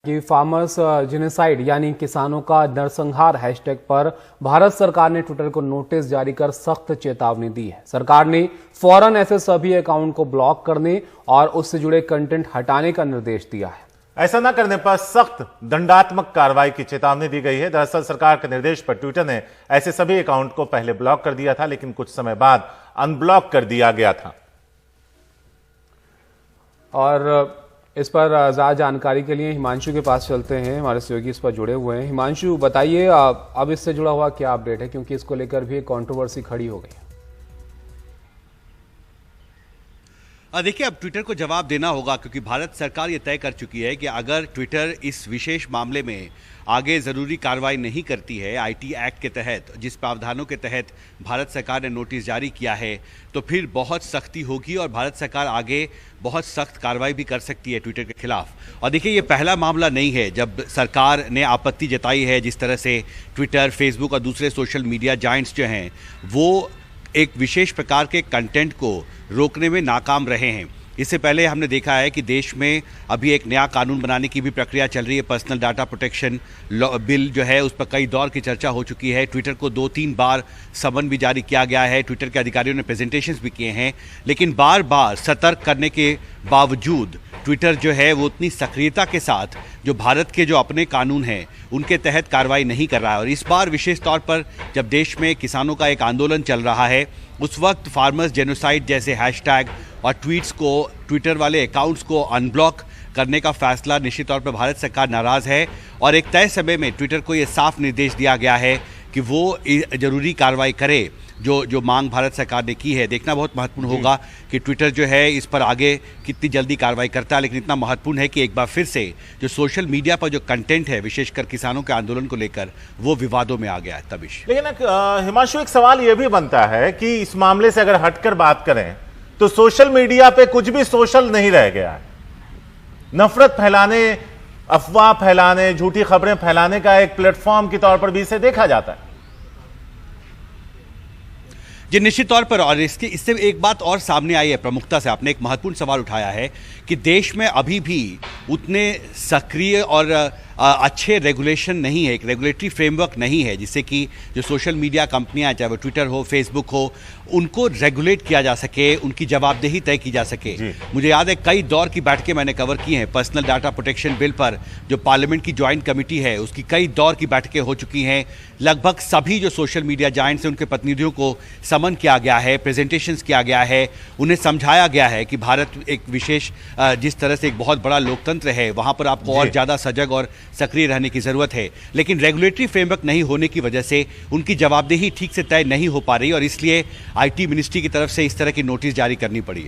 कि farmers genocide यानी किसानों का नरसंहार हैशटैग पर भारत सरकार ने ट्विटर को नोटिस जारी कर सख्त चेतावनी दी है। सरकार ने फौरन ऐसे सभी अकाउंट को ब्लॉक करने और उससे जुड़े कंटेंट हटाने का निर्देश दिया है। ऐसा न करने पर सख्त दंडात्मक कार्रवाई की चेतावनी दी गई है। दरअसल सरकार के निर्देश पर ट्विटर ने ऐसे सभी अकाउंट को पहले ब्लॉक कर दिया था, लेकिन कुछ समय बाद अनब्लॉक कर दिया गया था। और इस पर ज्यादा जानकारी के लिए हिमांशु के पास चलते हैं, हमारे सहयोगी इस पर जुड़े हुए हैं। हिमांशु, बताइए अब इससे जुड़ा हुआ क्या अपडेट है, क्योंकि इसको लेकर भी एक कंट्रोवर्सी खड़ी हो गई है। देखिए, अब ट्विटर को जवाब देना होगा, क्योंकि भारत सरकार ये तय कर चुकी है कि अगर ट्विटर इस विशेष मामले में आगे जरूरी कार्रवाई नहीं करती है, आईटी एक्ट के तहत जिस प्रावधानों के तहत भारत सरकार ने नोटिस जारी किया है, तो फिर बहुत सख्ती होगी और भारत सरकार आगे बहुत सख्त कार्रवाई भी कर सकती है ट्विटर के खिलाफ। और देखिए, ये पहला मामला नहीं है जब सरकार ने आपत्ति जताई है जिस तरह से ट्विटर, फेसबुक और दूसरे सोशल मीडिया जायंट्स जो हैं वो एक विशेष प्रकार के कंटेंट को रोकने में नाकाम रहे हैं। इससे पहले हमने देखा है कि देश में अभी एक नया कानून बनाने की भी प्रक्रिया चल रही है। पर्सनल डाटा प्रोटेक्शन बिल जो है उस पर कई दौर की चर्चा हो चुकी है। ट्विटर को 2-3 बार समन भी जारी किया गया है, ट्विटर के अधिकारियों ने प्रेजेंटेशंस भी किए हैं, लेकिन बार बार सतर्क करने के बावजूद ट्विटर जो है वो उतनी सक्रियता के साथ जो भारत के जो अपने कानून हैं उनके तहत कार्रवाई नहीं कर रहा है। और इस बार विशेष तौर पर जब देश में किसानों का एक आंदोलन चल रहा है, उस वक्त फार्मर्स जेनोसाइड जैसे हैशटैग और ट्वीट्स को, ट्विटर वाले अकाउंट्स को अनब्लॉक करने का फैसला निश्चित तौर पर भारत सरकार नाराज़ है। और एक तय समय में ट्विटर को ये साफ निर्देश दिया गया है कि वो जरूरी कार्रवाई करे जो मांग भारत सरकार ने की है। देखना बहुत महत्वपूर्ण होगा कि ट्विटर जो है इस पर आगे कितनी जल्दी कार्रवाई करता है, लेकिन इतना महत्वपूर्ण है कि एक बार फिर से जो सोशल मीडिया पर जो कंटेंट है विशेषकर किसानों के आंदोलन को लेकर वो विवादों में आ गया है। तबिश, लेकिन हिमांशु, एक सवाल यह भी बनता है कि इस मामले से अगर हटकर बात करें तो सोशल मीडिया पे कुछ भी सोशल नहीं रह गया है। नफरत फैलाने, अफवाह फैलाने, झूठी खबरें फैलाने का एक प्लेटफॉर्म के तौर पर भी इसे देखा जाता है। जी निश्चित तौर पर। और इससे एक बात और सामने आई है प्रमुखता से, आपने एक महत्वपूर्ण सवाल उठाया है कि देश में अभी भी उतने सक्रिय और अच्छे रेगुलेशन नहीं है, एक रेगुलेटरी फ्रेमवर्क नहीं है जिससे कि जो सोशल मीडिया कंपनियां, चाहे वो ट्विटर हो, फेसबुक हो, उनको रेगुलेट किया जा सके, उनकी जवाबदेही तय की जा सके। मुझे याद है कई दौर की बैठकें मैंने कवर की हैं पर्सनल डाटा प्रोटेक्शन बिल पर। जो पार्लियामेंट की ज्वाइंट कमेटी है उसकी कई दौर की बैठकें हो चुकी हैं। लगभग सभी जो सोशल मीडिया जायंट्स हैं उनके प्रतिनिधियों को समन किया गया है, प्रेजेंटेशंस किया गया है, उन्हें समझाया गया है कि भारत एक विशेष जिस तरह से एक बहुत बड़ा लोकतंत्र है वहाँ पर आपको और ज़्यादा सजग और सक्रिय रहने की जरूरत है। लेकिन रेगुलेटरी फ्रेमवर्क नहीं होने की वजह से उनकी जवाबदेही ठीक से तय नहीं हो पा रही और इसलिए आईटी मिनिस्ट्री की तरफ से इस तरह की नोटिस जारी करनी पड़ी है।